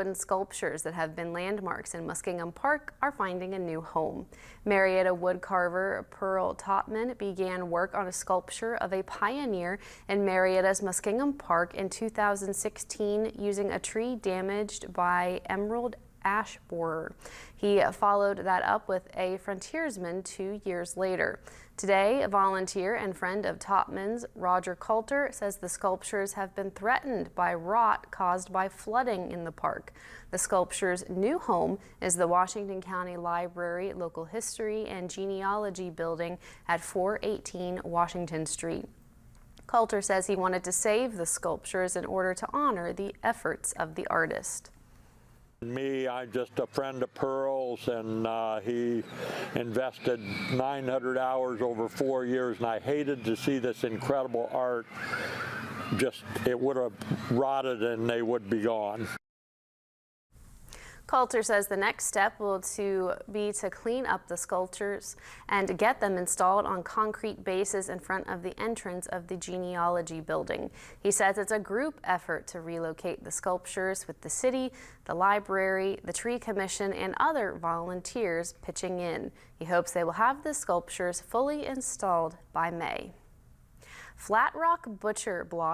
Wooden sculptures that have been landmarks in Muskingum Park are finding a new home. Marietta woodcarver Pearl Topman began work on a sculpture of a pioneer in Marietta's Muskingum Park in 2016 using a tree damaged by emerald ash borer. He followed that up with a frontiersman 2 years later. Today, a volunteer and friend of Topman's, Roger Coulter, says the sculptures have been threatened by rot caused by flooding in the park. The sculpture's new home is the Washington County Library Local History and Genealogy Building at 418 Washington Street. Coulter says he wanted to save the sculptures in order to honor the efforts of the artist. Me, I'm just a friend of Pearl's, and he invested 900 hours over 4 years, and I hated to see this incredible art. It would have rotted and they would be gone. Coulter says the next step will be to clean up the sculptures and get them installed on concrete bases in front of the entrance of the genealogy building. He says it's a group effort to relocate the sculptures, with the city, the library, the tree commission, and other volunteers pitching in. He hopes they will have the sculptures fully installed by May. Flat Rock Butcher Block